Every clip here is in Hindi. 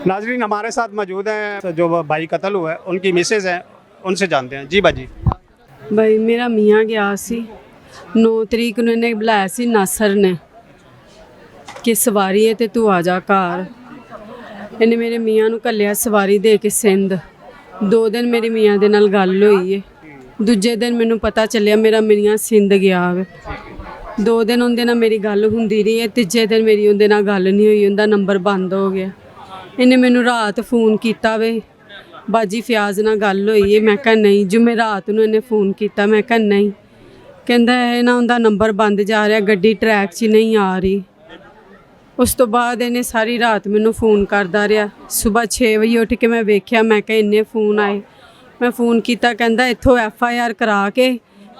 नाजरीन हमारे साथ मौजूद हैं जो भाई कत्ल हुआ है उनकी मिसेज हैं, उनसे जानते हैं। जी बाजी। ਬਈ ਮੇਰਾ ਮੀਆਂ ਗਿਆ ਸੀ 9 ਤਰੀਕ ਨੂੰ ਇਹਨੇ ਬੁਲਾਇਆ ਸੀ ਨਾਸਰ ਨੇ ਕਿ ਸਵਾਰੀ ਹੈ ਤੇ ਤੂੰ ਆ ਜਾ ਘਰ। ਇਹਨੇ ਮੇਰੇ ਮੀਆਂ ਨੂੰ ਘੱਲਿਆ ਸਵਾਰੀ ਦੇ ਕੇ ਸਿੰਧ। 2 ਦਿਨ ਮੇਰੇ ਮੀਆਂ ਦੇ ਨਾਲ ਗੱਲ ਹੋਈ ਹੈ। ਦੂਜੇ ਦਿਨ ਮੈਨੂੰ ਪਤਾ ਚੱਲਿਆ ਮੇਰਾ ਮੀਆਂ ਸਿੰਧ ਗਿਆ ਵੇ। 2 ਦਿਨ ਉਹਦੇ ਨਾਲ ਮੇਰੀ ਗੱਲ ਹੁੰਦੀ ਰਹੀ ਹੈ। ਤੀਜੇ ਦਿਨ ਮੇਰੀ ਉਹਦੇ ਨਾਲ ਗੱਲ ਨਹੀਂ ਹੋਈ, ਉਹਦਾ ਨੰਬਰ ਬੰਦ ਹੋ ਗਿਆ। ਇਹਨੇ ਮੈਨੂੰ ਰਾਤ ਫੋਨ ਕੀਤਾ ਵੇ ਬਾਜੀ ਫਿਆਜ਼ ਨਾਲ ਗੱਲ ਹੋਈ ਹੈ। ਮੈਂ ਕਿਹਾ ਨਹੀਂ। ਜੁਮੇਰਾਤ ਨੂੰ ਇਹਨੇ ਫੋਨ ਕੀਤਾ, ਮੈਂ ਕਿਹਾ ਨਹੀਂ। ਕਹਿੰਦਾ ਇਹ ਨਾ ਉਹਦਾ ਨੰਬਰ ਬੰਦ ਜਾ ਰਿਹਾ, ਗੱਡੀ ਟਰੈਕ 'ਚ ਨਹੀਂ ਆ ਰਹੀ। ਉਸ ਤੋਂ ਬਾਅਦ ਇਹਨੇ ਸਾਰੀ ਰਾਤ ਮੈਨੂੰ ਫੋਨ ਕਰਦਾ ਰਿਹਾ। ਸਵੇਰ 6 ਵਜੇ ਉੱਠ ਕੇ ਮੈਂ ਵੇਖਿਆ, ਮੈਂ ਕਿਹਾ ਇੰਨੇ ਫੋਨ ਆਏ। ਮੈਂ ਫੋਨ ਕੀਤਾ, ਕਹਿੰਦਾ ਇੱਥੋਂ FIR ਕਰਾ ਕੇ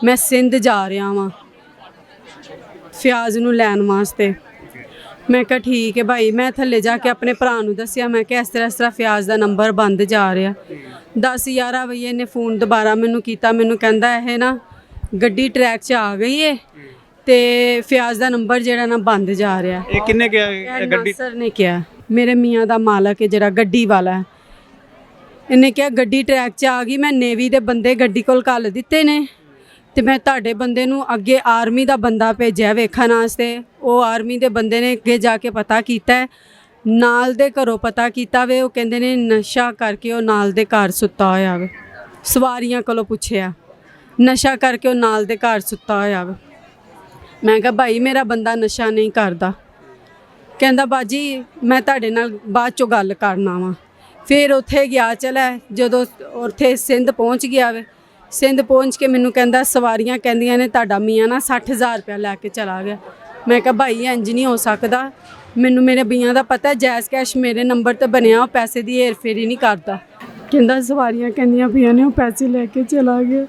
ਮੈਂ ਸਿੰਧ ਜਾ ਰਿਹਾ ਵਾਂ ਫਿਆਜ਼ ਨੂੰ ਲੈਣ ਵਾਸਤੇ। ਮੈਂ ਕਿਹਾ ਠੀਕ ਹੈ ਭਾਈ। ਮੈਂ ਥੱਲੇ ਜਾ ਕੇ ਆਪਣੇ ਭਰਾ ਨੂੰ ਦੱਸਿਆ, ਮੈਂ ਕਿਹਾ ਇਸ ਤਰ੍ਹਾਂ ਫਿਆਜ਼ ਦਾ ਨੰਬਰ ਬੰਦ ਜਾ ਰਿਹਾ। 10-11 ਵਜੇ ਇਹਨੇ ਫੋਨ ਦੁਬਾਰਾ ਮੈਨੂੰ ਕੀਤਾ। ਮੈਨੂੰ ਕਹਿੰਦਾ ਇਹ ਨਾ ਗੱਡੀ ਟਰੈਕ 'ਚ ਆ ਗਈ ਹੈ ਤੇ ਫਿਆਜ਼ ਦਾ ਨੰਬਰ ਜਿਹੜਾ ਨਾ ਬੰਦ ਜਾ ਰਿਹਾ। ਇਹ ਕਿੰਨੇ ਕਿਹਾ ਗੱਡੀ? ਨਾਸਰ ਨੇ ਕਿਹਾ, ਮੇਰੇ ਮੀਆਂ ਦਾ ਮਾਲਕ ਹੈ ਜਿਹੜਾ ਗੱਡੀ ਵਾਲਾ। ਇਹਨੇ ਕਿਹਾ ਗੱਡੀ ਟਰੈਕ 'ਚ ਆ ਗਈ, ਮੈਂ ਨੇਵੀ ਦੇ ਬੰਦੇ ਗੱਡੀ ਕੋਲ ਘੱਲ ਦਿੱਤੇ ਨੇ ਤੇ ਮੈਂ ਤੁਹਾਡੇ ਬੰਦੇ ਨੂੰ ਅੱਗੇ ਆਰਮੀ ਦਾ ਬੰਦਾ ਭੇਜਿਆ ਵੇਖਣ ਵਾਸਤੇ। ਉਹ ਆਰਮੀ ਦੇ ਬੰਦੇ ਨੇ ਅੱਗੇ ਜਾ ਕੇ ਪਤਾ ਕੀਤਾ, ਨਾਲ ਦੇ ਘਰੋਂ ਪਤਾ ਕੀਤਾ ਵੇ। ਉਹ ਕਹਿੰਦੇ ਨੇ ਨਸ਼ਾ ਕਰਕੇ ਉਹ ਨਾਲ ਦੇ ਘਰ ਸੁੱਤਾ ਹੋਇਆ ਵੇ। ਸਵਾਰੀਆਂ ਕੋਲੋਂ ਪੁੱਛਿਆ, ਨਸ਼ਾ ਕਰਕੇ ਉਹ ਨਾਲ ਦੇ ਘਰ ਸੁੱਤਾ ਹੋਇਆ ਵੇ। ਮੈਂ ਕਿਹਾ ਭਾਈ ਮੇਰਾ ਬੰਦਾ ਨਸ਼ਾ ਨਹੀਂ ਕਰਦਾ। ਕਹਿੰਦਾ ਬਾਜੀ ਮੈਂ ਤੁਹਾਡੇ ਨਾਲ ਬਾਅਦ 'ਚੋਂ ਗੱਲ ਕਰਨਾ ਵਾ। ਫਿਰ ਉੱਥੇ ਗਿਆ ਚਲਾ। ਜਦੋਂ ਉੱਥੇ ਸਿੰਧ ਪਹੁੰਚ ਗਿਆ ਵੇ, ਸਿੰਧ ਪਹੁੰਚ ਕੇ ਮੈਨੂੰ ਕਹਿੰਦਾ ਸਵਾਰੀਆਂ ਕਹਿੰਦੀਆਂ ਨੇ ਤੁਹਾਡਾ ਮੀਆਂ ਨਾ 60,000 ਰੁਪਇਆ ਲੈ ਕੇ ਚਲਾ ਗਿਆ। ਮੈਂ ਕਿਹਾ ਭਾਈ ਇੰਜ ਨਹੀਂ ਹੋ ਸਕਦਾ, ਮੈਨੂੰ ਮੇਰੇ ਮੀਆਂ ਦਾ ਪਤਾ ਜਾਇਜ਼ ਕੈਸ਼ ਮੇਰੇ ਨੰਬਰ ਤੇ ਬਣਿਆ, ਉਹ ਪੈਸੇ ਦੀ ਹੇਰ ਫੇਰੀ ਨਹੀਂ ਕਰਦਾ। ਕਹਿੰਦਾ ਸਵਾਰੀਆਂ ਕਹਿੰਦੀਆਂ ਪਈਆਂ ਨੇ ਉਹ ਪੈਸੇ ਲੈ ਕੇ ਚਲਾ ਗਿਆ।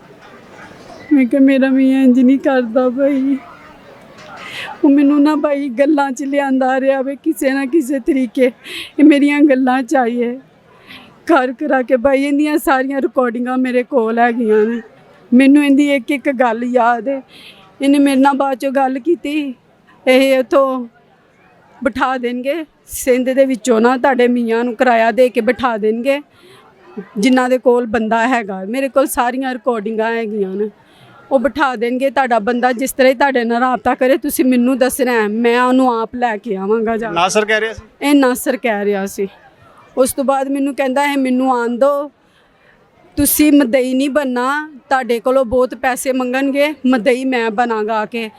ਮੈਂ ਕਿਹਾ ਮੇਰਾ ਮੀਆਂ ਇੰਜ ਨਹੀਂ ਕਰਦਾ ਭਾਈ। ਉਹ ਮੈਨੂੰ ਨਾ ਭਾਈ ਗੱਲਾਂ 'ਚ ਲਿਆਂਦਾ ਰਿਹਾ ਵੇ ਕਿਸੇ ਨਾ ਕਿਸੇ ਤਰੀਕੇ। ਇਹ ਮੇਰੀਆਂ ਗੱਲਾਂ 'ਚ ਆਈਏ ਘਰ ਕਰਾ ਕੇ ਭਾਈ। ਇਹਦੀਆਂ ਸਾਰੀਆਂ ਰਿਕਾਰਡਿੰਗਾਂ ਮੇਰੇ ਕੋਲ ਹੈਗੀਆਂ ਨੇ। ਮੈਨੂੰ ਇਹਦੀ ਇੱਕ ਗੱਲ ਯਾਦ ਹੈ। ਇਹਨੇ ਮੇਰੇ ਨਾਲ ਬਾਅਦ 'ਚੋਂ ਗੱਲ ਕੀਤੀ, ਇਹ ਉੱਥੋਂ ਬਿਠਾ ਦੇਣਗੇ ਸਿੰਧ ਦੇ ਵਿੱਚੋਂ ਨਾ ਤੁਹਾਡੇ ਮੀਆਂ ਨੂੰ ਕਿਰਾਇਆ ਦੇ ਕੇ ਬਿਠਾ ਦੇਣਗੇ ਜਿਨ੍ਹਾਂ ਦੇ ਕੋਲ ਬੰਦਾ ਹੈਗਾ। ਮੇਰੇ ਕੋਲ ਸਾਰੀਆਂ ਰਿਕਾਰਡਿੰਗਾਂ ਹੈਗੀਆਂ ਨੇ। ਉਹ ਬਿਠਾ ਦੇਣਗੇ, ਤੁਹਾਡਾ ਬੰਦਾ ਜਿਸ ਤਰ੍ਹਾਂ ਹੀ ਤੁਹਾਡੇ ਨਾਲ ਰਾਬਤਾ ਕਰੇ ਤੁਸੀਂ ਮੈਨੂੰ ਦੱਸਣਾ, ਮੈਂ ਉਹਨੂੰ ਆਪ ਲੈ ਕੇ ਆਵਾਂਗਾ। ਜਾ ਨਾਸਰ ਕਹਿ ਰਿਹਾ ਸੀ? ਇਹ ਨਾਸਰ ਕਹਿ ਰਿਹਾ ਸੀ। ਉਸ ਤੋਂ ਬਾਅਦ ਮੈਨੂੰ ਕਹਿੰਦਾ ਹੈ ਮੈਨੂੰ ਆਉਣ ਦਿਓ, ਤੁਸੀਂ ਮਦਈ ਨਹੀਂ ਬਣਨਾ, ਤੁਹਾਡੇ ਕੋਲੋਂ ਬਹੁਤ ਪੈਸੇ ਮੰਗਣਗੇ, ਮਦਈ ਮੈਂ ਬਣਾਂਗਾ ਆ ਕੇ।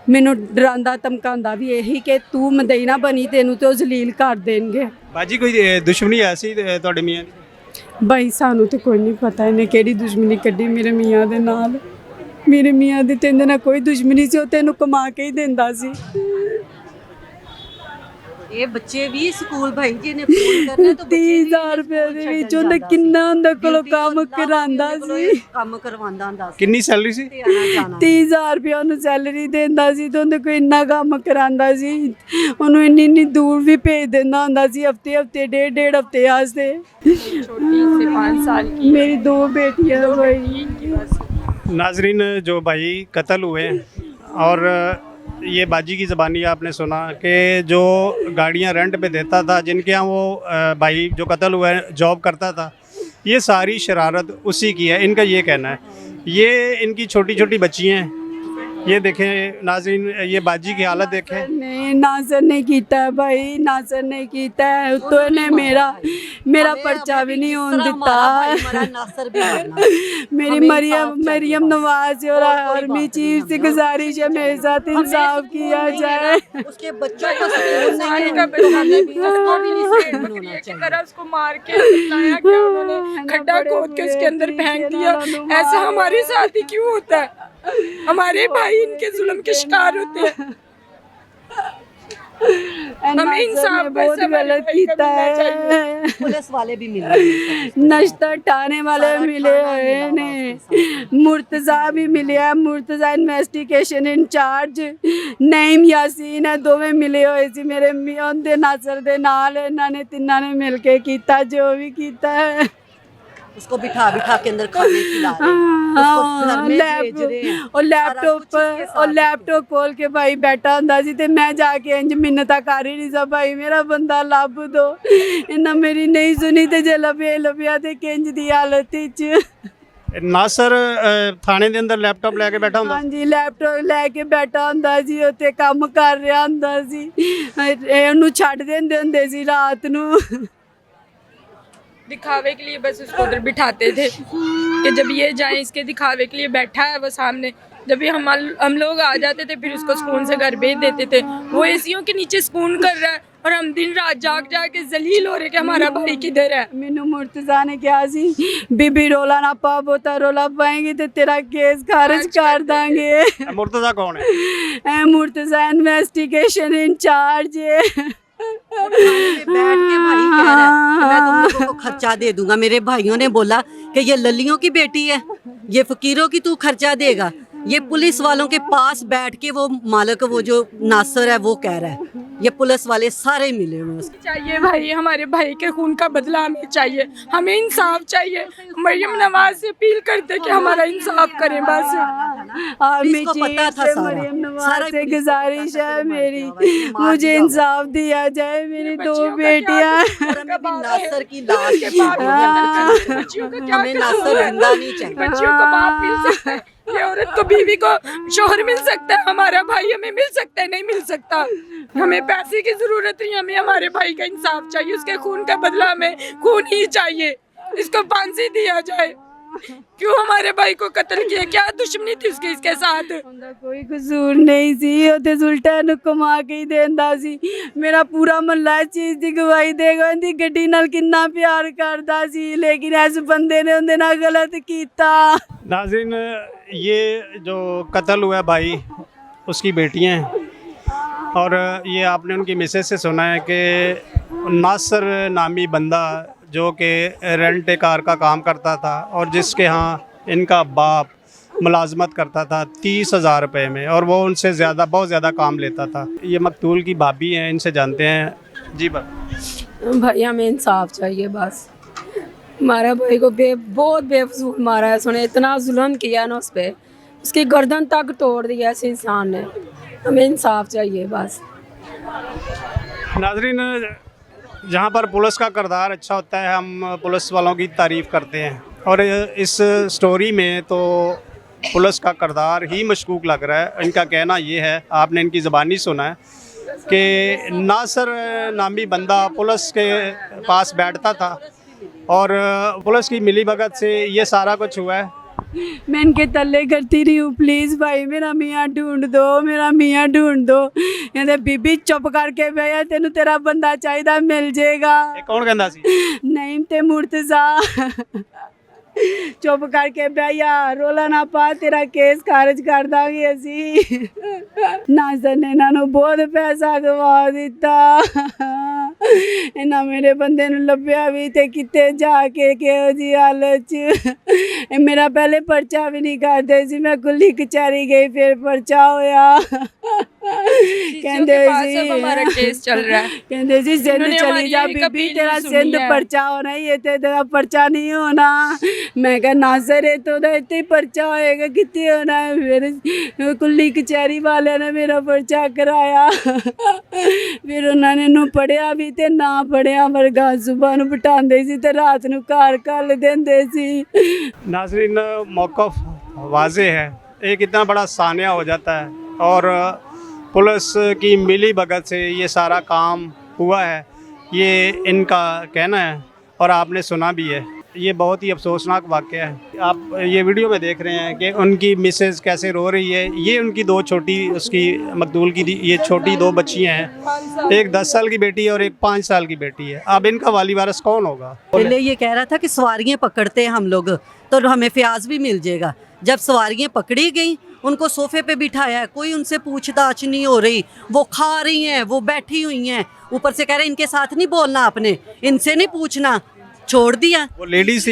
ਮੈਨੂੰ ਡਰਾਉਂਦਾ ਧਮਕਾਉਂਦਾ ਵੀ ਇਹੀ ਕਿ ਤੂੰ ਮਦਈ ਨਾ ਬਣੀ ਤੈਨੂੰ ਤੇ ਉਹ ਜ਼ਲੀਲ ਕਰ ਦੇਣਗੇ। ਬਾਜੀ ਕੋਈ ਦੁਸ਼ਮਣੀ ਐਸੀ ਤੁਹਾਡੇ ਮੀਆਂ ਦੀ? ਬਾਈ ਸਾਨੂੰ ਤੇ ਕੋਈ ਨਹੀਂ ਪਤਾ ਇਹਨੇ ਕਿਹੜੀ ਦੁਸ਼ਮਣੀ ਕੱਢੀ ਮੇਰੇ ਮੀਆਂ ਦੇ ਨਾਲ। ਮੇਰੇ ਮੀਆਂ ਦੀ ਤੇ ਇਹਦੇ ਨਾਲ ਕੋਈ ਦੁਸ਼ਮਣੀ ਸੀ, ਉਹ ਤੈਨੂੰ ਕਮਾ ਕੇ ਹੀ ਦਿੰਦਾ ਸੀ। ਇਹ ਬੱਚੇ ਵੀ ਸਕੂਲ ਭਾਈ ਜੀ ਨੇ ਫੋਨ ਕਰਨਾ ਤਾਂ 30,000 ਰੁਪਏ ਦੇ ਵਿੱਚ ਉਹਨੇ ਕਿੰਨਾ ਉਹਦੇ ਕੋਲੋਂ ਕੰਮ ਕਰਾਂਦਾ ਸੀ। ਕੰਮ ਕਰਵਾਉਂਦਾ ਹੁੰਦਾ ਸੀ। ਕਿੰਨੀ ਸੈਲਰੀ ਸੀ? 30,000 ਰੁਪਏ ਉਹਨੂੰ ਸੈਲਰੀ ਦਿੰਦਾ ਸੀ ਤੇ ਉਹਦੇ ਕੋਈ ਇੰਨਾ ਕੰਮ ਕਰਾਂਦਾ ਸੀ। ਉਹਨੂੰ ਇੰਨੀ ਦੂਰ ਵੀ ਭੇਜ ਦਿੰਦਾ ਹੁੰਦਾ ਸੀ, ਹਫਤੇ ਡੇਢ ਹਫਤੇ ਵਾਸਤੇ। छोटी से 5 साल की मेरी 2 बेटियां भाई। नाजरीन जो भाई कत्ल हुए और ये बाजी की ज़बानी आपने सुना कि जो गाड़ियाँ रेंट पे देता था, जिनके यहाँ वो भाई जो कत्ल हुआ है जॉब करता था, ये सारी शरारत उसी की है, इनका ये कहना है। ये इनकी छोटी छोटी बच्ची हैं, ये देखें नाज़रीन, ये बाजी की हालत देखें। नहीं नासर ने कीता है भाई, नासर ने कीता है। तो ने मेरा पर्चा भी नहीं होने दिता। मेरी मरियम नवाज और आर्मी चीफ से गुजारिश है मेरे साथ इंसाफ किया जाए। उसके बच्चों को साल का बच्चा उसको भी नहीं की तरह उसको मार के लाया गया, उन्होंने खड्डा खोद के उसके अंदर फेंक दिया। ऐसा हमारे साथ ही क्यों होता है? हमारे भाई इनके जुल्म के शिकार होते हैं। हमें इंसाफ बहुत गलत किया है। पुलिस वाले भी मिले, नश्ता टाने वाले मिले हुए ने, मुर्तज़ा भी मिले है, मुर्तज़ा इन्वेस्टिगेशन इंचार्ज नईम यासीन है, दोवें मिले हुए सी मेरे मियां दे नासर दे नाल। इन्हां ने तिन्हां ने मिल के कीता जो भी कीता है। उसको बिठा बिठा के अंदर खाने खिला रहे हैं, उसको घर में भेज रहे हैं। और लैपटॉप खोल के भाई बैठा ਹੁੰਦਾ ਸੀ ਤੇ मैं जाके इंज मिन्नता कर ही नहीं सा भाई मेरा बंदा ਲੱਭ ਦੋ ਇਹਨਾਂ ਮੇਰੀ ਨਹੀਂ ਸੁਣੀ ਤੇ ਜੇ ਲੱਭਿਆ ਤੇ ਕਿੰਜ ਦੀ ਹਾਲਤ ਵਿੱਚ ਨਾਸਰ ਥਾਣੇ ਦੇ ਅੰਦਰ ਲੈਪਟਾਪ ਲੈ ਕੇ ਬੈਠਾ ਹੁੰਦਾ ਹਾਂਜੀ ਲੈਪਟਾਪ ਲੈ ਕੇ ਬੈਠਾ ਹੁੰਦਾ ਸੀ ਉੱਥੇ ਕੰਮ ਕਰ ਰਿਹਾ ਹੁੰਦਾ ਸੀ ਇਹ ਉਹਨੂੰ ਛੱਡ ਦਿੰਦੇ ਹੁੰਦੇ ਸੀ ਰਾਤ ਨੂੰ दिखावे के लिए बस उसको उधर बिठाते थे कि जब ये जाए इसके दिखावे के लिए बैठा है वो सामने। जब भी हम लोग आ जाते थे फिर उसको सुकून से घर भेज देते थे। वो एसियों के नीचे सुकून कर रहा है और हम दिन रात जाग के जलील हो रहे कि हमारा भाई किधर है। ਮੈਨੂੰ ਮੁਰਤਜ਼ਾ ਨੇ ਕਿਹਾ ਸੀ ਬੀਬੀ ਰੋਲਾ ਨਾ ਪਾ ਬੋਤਾ ਰੋਲਾ ਪਾਏਂਗੀ ਤੇ ਤੇਰਾ ਕੇਸ ਖਾਰਜ ਕਰ ਦਾਂਗੇ। ਮੁਰਤਜ਼ਾ ਕੌਣ ਹੈ? ਇਹ ਮੁਰਤਜ਼ਾ ਇਨਵੈਸਟੀਗੇਸ਼ਨ इंचार्ज है। बैठ के भाई कह रहा है कि मैं तुम लोगों को खर्चा दे दूंगा। मेरे भाइयों ने बोला कि ये ललियों की बेटी है, ये फकीरों की तू खर्चा देगा। ये पुलिस वालों के पास बैठ के वो मालिक वो जो नासर है वो कह रहा है, ये पुलिस वाले सारे मिले हुए हैं। चाहिए भाई, हमारे भाई के खून का बदला हमें चाहिए, हमें इंसाफ चाहिए। मरियम नवाज से अपील करते कि हमारा इंसाफ करें बस। इसको पता था मरियम नवाज से गुजारिश है मेरी, मुझे इंसाफ दिया जाए। मेरी दो बेटियां नासर की लाश हमें नासर जिंदा नहीं चाहिए। बच्चियों को बाप मिल सकता है, ये औरत को बीवी को शोहर मिल सकता है, हमारा भाई हमें मिल सकता है, नहीं मिल सकता। हमें पैसे की जरूरत नहीं, हमें हमारे भाई का इंसाफ चाहिए, उसके खून का बदला हमें खून ही चाहिए। इसको फांसी दिया जाए। क्यों हमारे भाई को कत्ल किया? क्या दुश्मनी थी उसके इसके साथ? ਉਹਦਾ ਕੋਈ ਕਸੂਰ ਨਹੀਂ ਸੀ, ਉਹ ਤੇ ਉਲਟਾ ਨੂੰ ਕਮਾ ਕੇ ਹੀ ਦਿੰਦਾ ਸੀ। ਮੇਰਾ ਪੂਰਾ ਮਹੱਲਾ ਇਸ ਚੀਜ਼ ਦੀ ਗਵਾਹੀ ਦੇਗਾ, ਉਹਦੀ ਗੱਡੀ ਨਾਲ ਕਿੰਨਾ ਪਿਆਰ ਕਰਦਾ ਸੀ, ਲੇਕਿਨ ਇਸ ਬੰਦੇ ਨੇ ਉਹਦੇ ਨਾਲ ਗਲਤ ਕੀਤਾ। नाज़रीन, ये जो कत्ल हुआ भाई उसकी बेटियां हैं और ये आपने उनकी मिसेज से सुना है कि नासर नामी बंदा जो कि रेंट कार का काम करता था और जिसके यहाँ इनका बाप मुलाजमत करता था 30,000 रुपये में, और वो उनसे ज़्यादा बहुत ज़्यादा काम लेता था। ये मकतूल की भाभी हैं, इनसे जानते हैं। जी भाई हमें इंसाफ चाहिए बस। हमारा भाई को बहुत बेफजूल मारा है उसने, इतना जुल्म किया ना उस पर, उसकी गर्दन तक तोड़ दिया इस इंसान ने। हमें इंसाफ चाहिए बस। नाज़रीन, जहाँ पर पुलिस का किरदार अच्छा होता है हम पुलिस वालों की तारीफ़ करते हैं, और इस स्टोरी में तो पुलिस का किरदार ही मशकूक लग रहा है। इनका कहना ये है, आपने इनकी ज़बानी सुना है कि नासर नामी बंदा पुलिस के पास बैठता था और पुलिस की मिली भगत से ये सारा कुछ हुआ है। मैं इनके तल्ले करती रही हूँ, प्लीज़ भाई मेरा मियाँ ढूंढ दो, मेरा मियाँ ढूंढ दो। कहते बीबी चुप करके बया, तेनू तेरा बंदा चाहिए मिल जाएगा। ये कौन कहता सी? नहीं ते मुर्तज़ा चुप करके बया, रोला ना पा, तेरा केस खारिज कर दांगे असी। नासर ने इन्हों बहुत पैसा गवा दिता, इन्हें मेरे बंदे नूं लभ्या भी ते किते जाके किहो जी हालत च। मेरा पहले पर्चा भी नहीं करते सी, मैं कुली कचहरी गई फिर पर्चा होया। कहंदे जी हमारा केस चल रहा है, कहंदे जी सिंध चली जा बीबी, तेरा सिंध पर्चा होना ही है, तेरा पर्चा नहीं होना। मैं कहा नासर है तो इतने पर्चा होएगा, कितने होना है। फिर कुली कचहरी वाले ने मेरा पर्चा कराया, फिर उन्होंने नू पढ़िया भी ते ना पढ़िया वर्गा, सुबह नू बिठांदे सी ते रात नू घर घल देंदे सी। नाज़रीन, मौक़िफ़ वाज़े है, एक इतना बड़ा सानिया हो जाता है और पुलिस की मिली भगत से ये सारा काम हुआ है, ये इनका कहना है और आपने सुना भी है। ये बहुत ही अफसोसनाक वाक़या है। आप ये वीडियो में देख रहे हैं कि उनकी मिसेज़ कैसे रो रही है। ये उनकी दो छोटी, उसकी मकदूल की ये छोटी दो बच्चियाँ हैं, एक 10 साल की बेटी है और एक 5 साल की बेटी है। अब इनका वाली वारिस कौन होगा? पहले ये कह रहा था कि सवारियाँ पकड़ते हैं हम लोग तो हमें फ्याज भी मिल जाएगा। जब सवारियाँ पकड़ी गई, उनको सोफे पे बिठाया, कोई उनसे पूछताछ नहीं हो रही, वो खा रही हैं, वो बैठी हुई हैं, ऊपर से कह रहे हैं इनके साथ नहीं बोलना, आपने इनसे नहीं पूछना, छोड़ दिया। वो लेडीज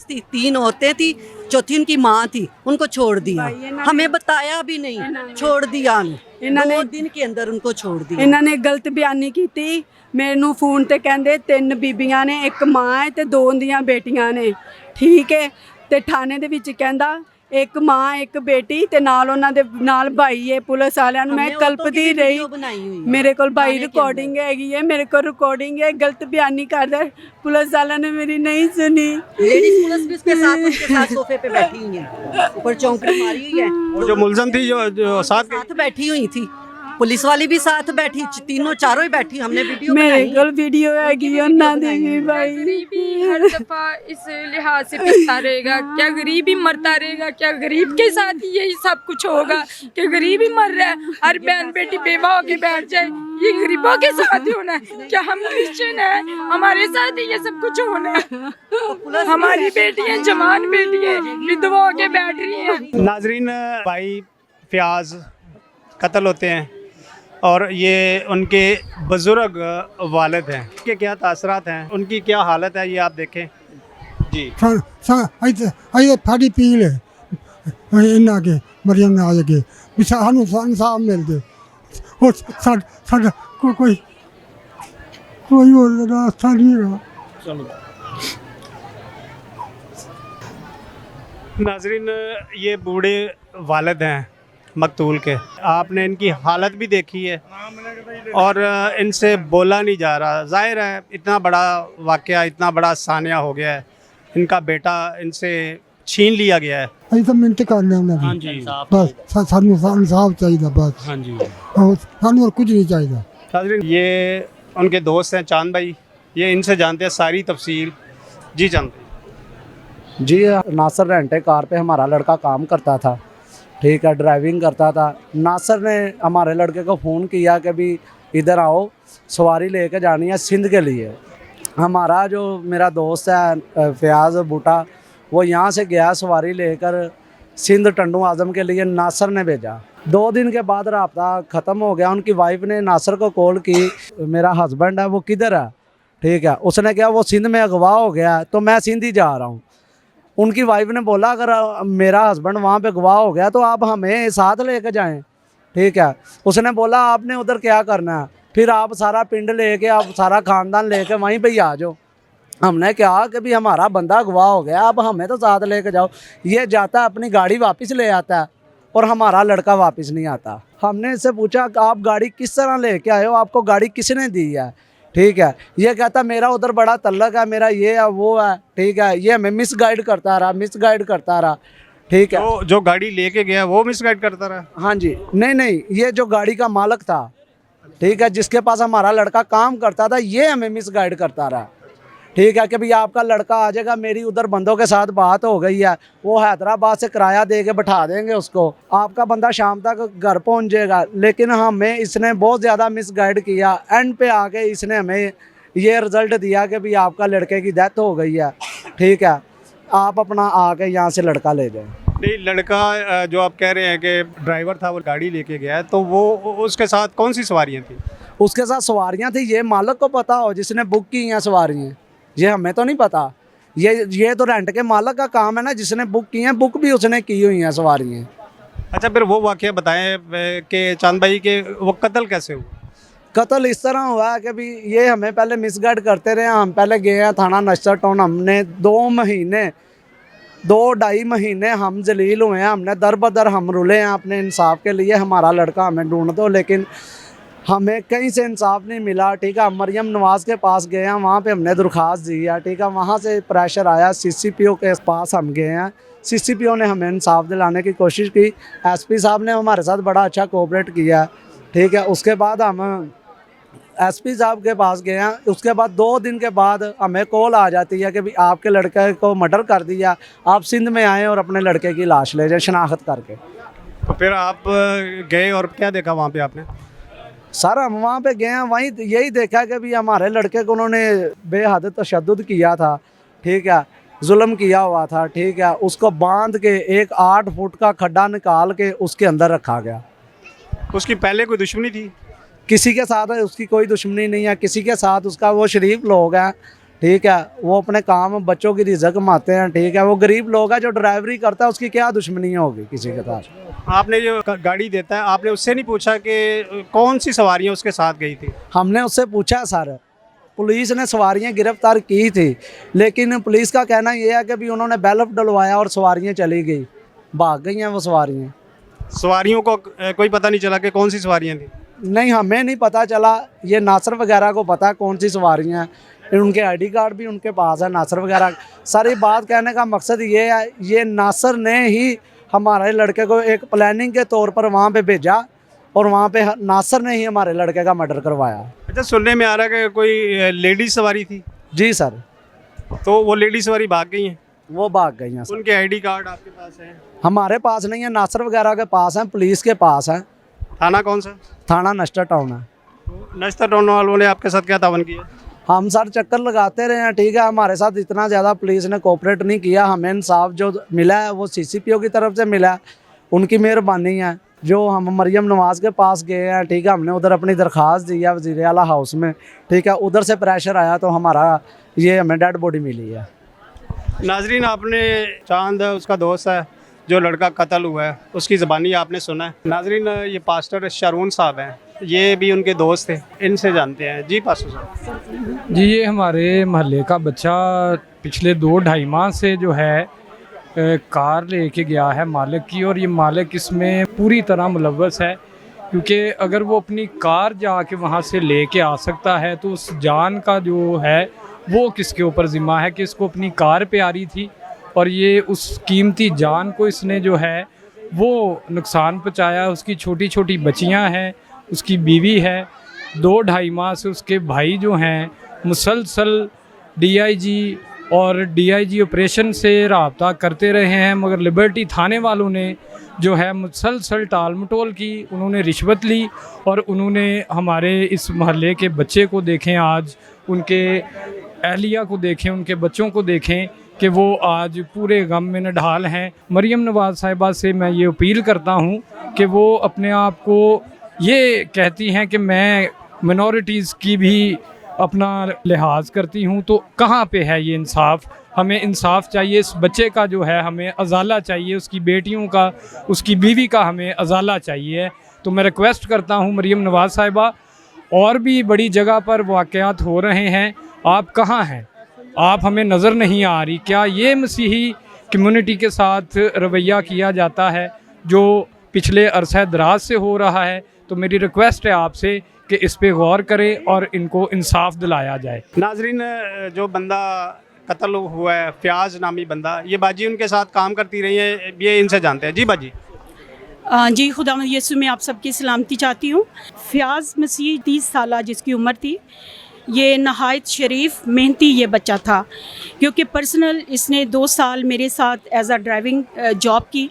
थी, 3 औरतें थी, चौथी उनकी माँ थी, उनको छोड़ दिया। हमें बताया भी नहीं, छोड़ दिया। 2 दिन के अंदर उनको छोड़ दिया। इन्होंने गलत बयानी की। मैनू फोन ते कहंदे 3 बीबियां ने, एक माँ है ते 2 उन्दियां बेटियां ने। ਠੀਕ ਹੈ ਤੇ ਥਾਣੇ ਦੇ ਵਿੱਚ ਕਹਿੰਦਾ ਇੱਕ ਮਾਂ ਇੱਕ ਬੇਟੀ ਤੇ ਨਾਲ ਉਹਨਾਂ ਦੇ ਨਾਲ ਭਾਈ ਹੈ ਪੁਲਿਸ ਵਾਲਿਆਂ ਨੂੰ ਮੈਂ हमने औरतों की ਕਲਪਦੀ भी ਰਹੀ वीडियो बनाई हुई है। ਮੇਰੇ ਕੋਲ ਭਾਈ थाने के अंदर। ਰਿਕਾਰਡਿੰਗ ਹੈਗੀ ਹੈ ਮੇਰੇ ਕੋਲ ਰਿਕਾਰਡਿੰਗ ਹੈ ਗਲਤ ਬਿਆਨੀ ਕਰਦਾ ਹੈ। ਪੁਲਿਸ ਵਾਲਿਆਂ ਨੇ ਮੇਰੀ ਨਹੀਂ ਸੁਣੀ लेडीज पुलिस भी उसके साथ सोफे पे बैठी हुई है, ऊपर चौंकड़ी मारी हुई है, वो जो मुलजम थी जो साथ साथ बैठी हुई थी, पुलिस वाली भी साथ बैठी, तीनों चारों ही बैठी। हमने वीडियो ਮੇਰੇ बनाई है। ਕੋਲ ਵੀਡੀਓ ਹੈਗੀ ਹੈ ਉਹਨਾਂ ਦੀ ਵੀ ਭਾਈ गरीबी हर दफा इस लिहाज से पिसता रहेगा। क्या गरीब ही मरता रहेगा? क्या गरीब के साथ ही यही सब कुछ होगा कि गरीब ही मर रहा है? हर बहन बेटी बेवा होके बैठ जाए, ये गरीबों के साथ ही होना है? क्या हम क्रिश्चियन है, हमारे साथ ही ये सब कुछ होना है? हमारी बेटियां जवान बेटियां विधवा होके बैठ रही हैं। नाजरीन, भाई फयाज कत्ल होते हैं और ये उनके बुज़ुर्ग वालिद हैं। के क्या तासरात हैं, उनकी क्या हालत है, ये आप देखें जी। अरे फाड़ी पी ले इन्ना के मरियम नवाज के सानू इंसाफ मिल दे और साडा कोई और रास्ता नहीं रहा। नाजरीन, ये बूढ़े वालिद हैं मकतूल के, आपने इनकी हालत भी देखी है और इनसे बोला नहीं जा रहा। ज़ाहिर है इतना बड़ा वाक़या, इतना बड़ा सानिया हो गया है, इनका बेटा इनसे छीन लिया गया है। अभी तो मिनट कर लेना हाँ जी, बस सानू इंसाफ चाहिए बस। हाँ जी। और सानू और कुछ नहीं चाहिए। नाजरीन, ये उनके दोस्त हैं चांद भाई, ये इनसे जानते हैं सारी तफसील। जी चांद भाई। जी, नासिर रेंटे कार पे हमारा लड़का काम करता था, ठीक है, ड्राइविंग करता था। नासिर ने हमारे लड़के को फ़ोन किया कि भी इधर आओ, सवारी लेके जानी है सिंध के लिए। हमारा जो मेरा दोस्त है फयाज बूटा, वो यहाँ से गया सवारी लेकर सिंध टंडू आज़म के लिए, नासिर ने भेजा। 2 दिन के बाद राब्ता ख़त्म हो गया। उनकी वाइफ ने नासिर को कॉल की, मेरा हस्बैंड है वो किधर है, ठीक है। उसने कहा वो सिंध में अगवा हो गया है तो मैं सिंध ही जा रहा हूँ। उनकी वाइफ ने बोला अगर मेरा हस्बैंड वहाँ पे गवाह हो गया तो आप हमें साथ लेके जाएं, ठीक है। उसने बोला आपने उधर क्या करना है, फिर आप सारा पिंड लेके, आप सारा ख़ानदान लेके वहीं पे ही आ जाओ। हमने कहा कि भी हमारा बंदा गवाह हो गया, अब हमें तो साथ लेके जाओ। ये जाता है अपनी गाड़ी वापस ले आता है और हमारा लड़का वापस नहीं आता। हमने इससे पूछा कि आप गाड़ी किस तरह लेके आए हो, आपको गाड़ी किसने दी है, ठीक है। ये कहता मेरा उधर बड़ा तल्लक है, मेरा ये है वो है, ठीक है। ये हमें मिस गाइड करता रहा, ठीक है। जो गाड़ी लेके गया वो मिसगाइड करता रहा। हाँ जी, नहीं, ये जो गाड़ी का मालिक था, ठीक है, जिसके पास हमारा लड़का काम करता था, ये हमें मिस गाइड करता रहा, ठीक है। कि भाई आपका लड़का आ जाएगा, मेरी उधर बंदों के साथ बात हो गई है, वो हैदराबाद से किराया दे के बैठा देंगे उसको, आपका बंदा शाम तक घर पहुंच जाएगा। लेकिन हमें इसने बहुत ज़्यादा मिसगाइड किया। एंड पे आके इसने हमें ये रिज़ल्ट दिया कि भाई आपका लड़के की डेथ हो गई है, ठीक है, आप अपना आके यहाँ से लड़का ले जाएं। नहीं, लड़का जो आप कह रहे हैं कि ड्राइवर था वो गाड़ी लेके गया है, तो वो उसके साथ कौन सी सवारियाँ थी? उसके साथ सवारियाँ थी, ये मालिक को पता हो जिसने बुक की हैं सवारियाँ, ये हमें तो नहीं पता। ये तो रेंट के मालिक का काम है ना, जिसने बुक की हैं, बुक भी उसने की हुई हैं सवारियाँ। अच्छा, फिर वो वाक़या बताएं कि चांद भाई के वो कत्ल कैसे हुआ? कत्ल इस तरह हुआ है कि भी ये हमें पहले मिसगाइड करते रहे। हम पहले गए हैं थाना नशर टाउन, हमने 2-2.5 महीने हम जलील हुए हैं, हमने दर बदर हम रुले हैं अपने इंसाफ के लिए, हमारा लड़का हमें ढूंढ दो, लेकिन हमें कहीं से इंसाफ नहीं मिला, ठीक है। मरियम नवाज़ के पास गए हैं, वहाँ पे हमने दरख्वास्त दी है, ठीक है। वहाँ से प्रेशर आया, CCPO के पास हम गए हैं, CCPO ने हमें इंसाफ दिलाने की कोशिश की। SP साहब ने हमारे साथ बड़ा अच्छा कोऑपरेट किया, ठीक है। उसके बाद हम SP साहब के पास गए हैं। उसके बाद 2 दिन के बाद हमें कॉल आ जाती है कि भाई आपके लड़के को मर्डर कर दिया, आप सिंध में आएँ और अपने लड़के की लाश ले जाएँ शनाख्त करके। तो फिर आप गए और क्या देखा वहाँ पे आपने? सर हम वहाँ पे गए हैं, वहीं यही देखा कि भी हमारे लड़के को उन्होंने बेहद तशद्दुद किया था, ठीक है, जुल्म किया हुआ था, ठीक है। उसको बांध के एक 8 फुट का खड्डा निकाल के उसके अंदर रखा गया। उसकी पहले कोई दुश्मनी थी? किसी के साथ उसकी कोई दुश्मनी नहीं है, किसी के साथ उसका, वो शरीफ लोग हैं, ठीक है, वो अपने काम बच्चों की रिज़्क़ कमाते हैं, ठीक है। वो गरीब लोग हैं, जो ड्राइवरी करता है उसकी क्या दुश्मनी होगी किसी के साथ। आपने जो गाड़ी देता है, आपने उससे नहीं पूछा कि कौन सी सवारियाँ उसके साथ गई थी? हमने उससे पूछा सर, पुलिस ने सवारियां गिरफ्तार की थी, लेकिन पुलिस का कहना यह है कि भी उन्होंने बैलफ डलवाया और सवारियां चली गई, भाग गई हैं वो सवारियां। सवारियों को कोई पता नहीं चला कि कौन सी सवारियां थी? नहीं, हमें नहीं पता चला, ये नासर वगैरह को पता है कौन सी सवारियां हैं, उनके आईडी कार्ड भी उनके पास है नासर वगैरह। सारी बात कहने का मकसद ये है, ये नासर ने ही हमारे लड़के को एक प्लानिंग के तौर पर वहाँ पे भेजा और वहाँ पे नासर ने ही हमारे लड़के का मर्डर करवाया। अच्छा, सुनने में आ रहा है कि कोई लेडीज सवारी थी? जी सर, तो वो लेडीज सवारी भाग गई हैं? वो भाग गई हैं सर। उनके आईडी कार्ड आपके पास है? हमारे पास नहीं है, नासर वगैरह के पास हैं, पुलिस के पास हैं। थाना कौन सा? थाना नस्टर टाउन है। नश्तर टाउन वालों ने आपके साथ क्या तावन किया? हम सर चक्कर लगाते रहे हैं, ठीक है, हमारे साथ इतना ज़्यादा पुलिस ने कोऑपरेट नहीं किया। हमें इंसाफ जो मिला है वो CCPO की तरफ से मिला है, उनकी मेहरबानी है। जो हम मरियम नवाज़ के पास गए हैं, ठीक है, हमने उधर अपनी दरख्वास्त दी है वज़ीर आला हाउस में, ठीक है, उधर से प्रेशर आया तो हमारा ये हमें डेड बॉडी मिली है। नाजरीन, आपने चांद उसका दोस्त है जो लड़का कत्ल हुआ है, उसकी ज़बानी आपने सुना है। नाजरीन, ये पास्टर शारून साहब हैं, ये भी उनके दोस्त थे, इनसे जानते हैं। जी पास्टर साहब। जी, ये हमारे महल्ले का बच्चा पिछले 2-2.5 माह से जो है कार लेके गया है मालिक की, और ये मालिक इसमें पूरी तरह मुलव्वस है, क्योंकि अगर वो अपनी कार जाके वहाँ से लेके आ सकता है तो उस जान का जो है वो किसके ऊपर ज़िम्मा है कि इसको अपनी कार प्यारी थी और ये उस कीमती जान को इसने जो है वो नुकसान पहुँचाया। उसकी छोटी छोटी बच्चियाँ हैं, उसकी बीवी है, 2-2.5 माह से उसके भाई जो हैं मुसलसल DIG और DIG ऑपरेशन से रब्ता करते रहे हैं, मगर लिबर्टी थाने वालों ने जो है मुसलसल टाल मटोल की, उन्होंने रिश्वत ली और उन्होंने हमारे इस महल्ले के बच्चे को देखें, आज उनके अहलिया को देखें, उनके बच्चों को देखें कि वो आज पूरे गम में नढाल हैं। मरियम नवाज़ साहिबा से मैं ये अपील करता हूँ कि वो अपने आप को ये कहती हैं कि मैं मिनॉरिटीज़ की भी अपना लिहाज करती हूँ, तो कहाँ पे है ये इंसाफ? हमें इंसाफ चाहिए, इस बच्चे का जो है हमें अजाला चाहिए, उसकी बेटियों का, उसकी बीवी का हमें अजाला चाहिए। तो मैं रिक्वेस्ट करता हूँ मरियम नवाज़ साहिबा, और भी बड़ी जगह पर वाक़यात हो रहे हैं, आप कहाँ हैं? आप हमें नज़र नहीं आ रही। क्या ये मसीही कम्युनिटी के साथ रवैया किया जाता है जो पिछले अरसे दराज से हो रहा है? तो मेरी रिक्वेस्ट है आपसे कि इस पे गौर करें और इनको इंसाफ दिलाया जाए। नाजरीन, जो बंदा कत्ल हुआ है, फ़याज़ नामी बंदा, ये बाजी उनके साथ काम करती रही है, ये इनसे जानते हैं। जी बाजी। जी, खुदा यीशु में आप सबकी सलामती चाहती हूँ। फ़याज़ मसीह 30 साल जिसकी उम्र थी, ये नहायत शरीफ मेहनती ये बच्चा था, क्योंकि पर्सनल इसने 2 साल मेरे साथ एज आ ड्राइविंग जॉब की,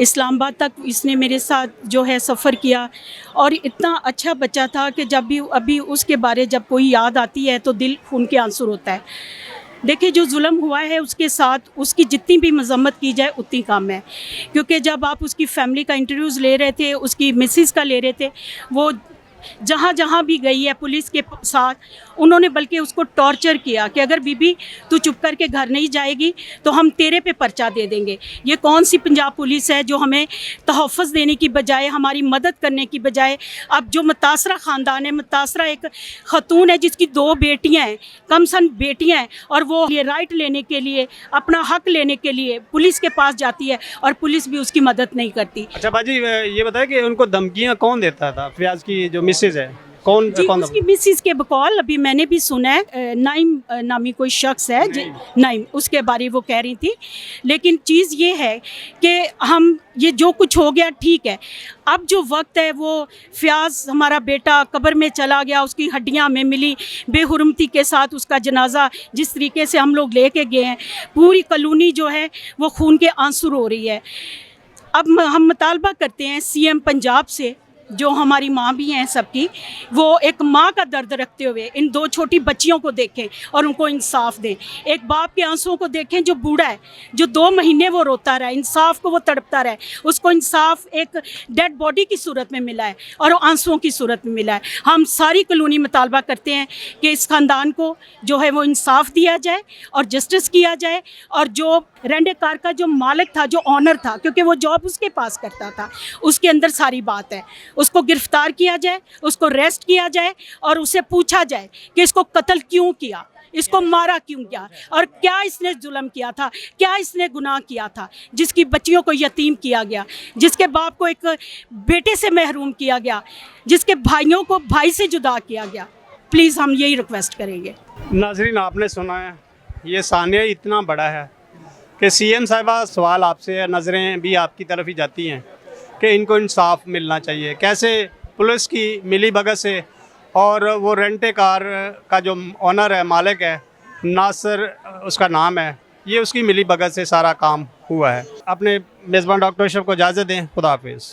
इस्लामाबाद तक इसने मेरे साथ जो है सफ़र किया, और इतना अच्छा बच्चा था कि जब भी अभी उसके बारे जब कोई याद आती है तो दिल खून के आंसू होता है। देखिए, जो जुल्म हुआ है उसके साथ, उसकी जितनी भी मजम्मत की जाए उतनी कम है, क्योंकि जब आप उसकी फ़ैमिली का इंटरव्यूज़ ले रहे थे, उसकी मिसेस का ले रहे थे, वो जहाँ जहाँ भी गई है पुलिस के साथ, उन्होंने बल्कि उसको टॉर्चर किया कि अगर बीबी तू चुप करके घर नहीं जाएगी तो हम तेरे पे पर्चा दे देंगे। ये कौन सी पंजाब पुलिस है जो हमें तहफ़्फ़ुज़ देने की बजाय, हमारी मदद करने की बजाय, अब जो मुतासरा ख़ानदान है, मुतासरा एक ख़तून है जिसकी 2 बेटियाँ हैं, कम सन बेटियाँ हैं, और वो ये राइट लेने के लिए, अपना हक लेने के लिए पुलिस के पास जाती है और पुलिस भी उसकी मदद नहीं करती। अच्छा बाजी, ये बताए कि उनको धमकियाँ कौन देता था? फ़याज़ की जो मिसेज है, कौन जी, कौन? उसकी मिसिस के बकौल अभी मैंने भी सुना है, नाइम नामी कोई शख्स है, नाइम, उसके बारे वो कह रही थी। लेकिन चीज़ ये है कि हम ये जो कुछ हो गया ठीक है, अब जो वक्त है वो फ़याज़ हमारा बेटा कब्र में चला गया, उसकी हड्डियां हमें मिली, बेहुरमती के साथ उसका जनाजा जिस तरीके से हम लोग लेके गए हैं, पूरी कॉलोनी जो है वो खून के आंसू रो रही है। अब हम मुतालबा करते हैं CM पंजाब से, जो हमारी माँ भी हैं सबकी, वो एक माँ का दर्द रखते हुए इन 2 छोटी बच्चियों को देखें और उनको इंसाफ दें। एक बाप के आंसुओं को देखें जो बूढ़ा है, जो 2 महीने वो रोता रहा, इंसाफ को वो तड़पता रहा, उसको इंसाफ एक डेड बॉडी की सूरत में मिला है और आंसुओं की सूरत में मिला है। हम सारी कॉलोनी मुतालबा करते हैं कि इस ख़ानदान को जो है वो इंसाफ दिया जाए और जस्टिस किया जाए, और जो रेंडे कार का जो मालिक था, जो ऑनर था, क्योंकि वो जॉब उसके पास करता था, उसके अंदर सारी बात है, उसको गिरफ्तार किया जाए, उसको अरेस्ट किया जाए और उसे पूछा जाए कि इसको कत्ल क्यों किया, इसको मारा क्यों किया और क्या इसने जुल्म किया था, क्या इसने गुनाह किया था, जिसकी बच्चियों को यतीम किया गया, जिसके बाप को एक बेटे से महरूम किया गया, जिसके भाइयों को भाई से जुदा किया गया। प्लीज़ हम यही रिक्वेस्ट करेंगे। नाजरीन, आपने सुना है, ये सानिया इतना बड़ा है कि सीएम साहिबा सवाल आपसे है, नज़रें भी आपकी तरफ ही जाती हैं कि इनको इंसाफ मिलना चाहिए। कैसे पुलिस की मिली भगत से और वो रेंटे कार का जो ऑनर है, मालिक है, नासिर उसका नाम है, ये उसकी मिली भगत से सारा काम हुआ है। अपने मेज़बान डॉक्टर अशरफ को इजाज़त दें। खुदा हाफिज़।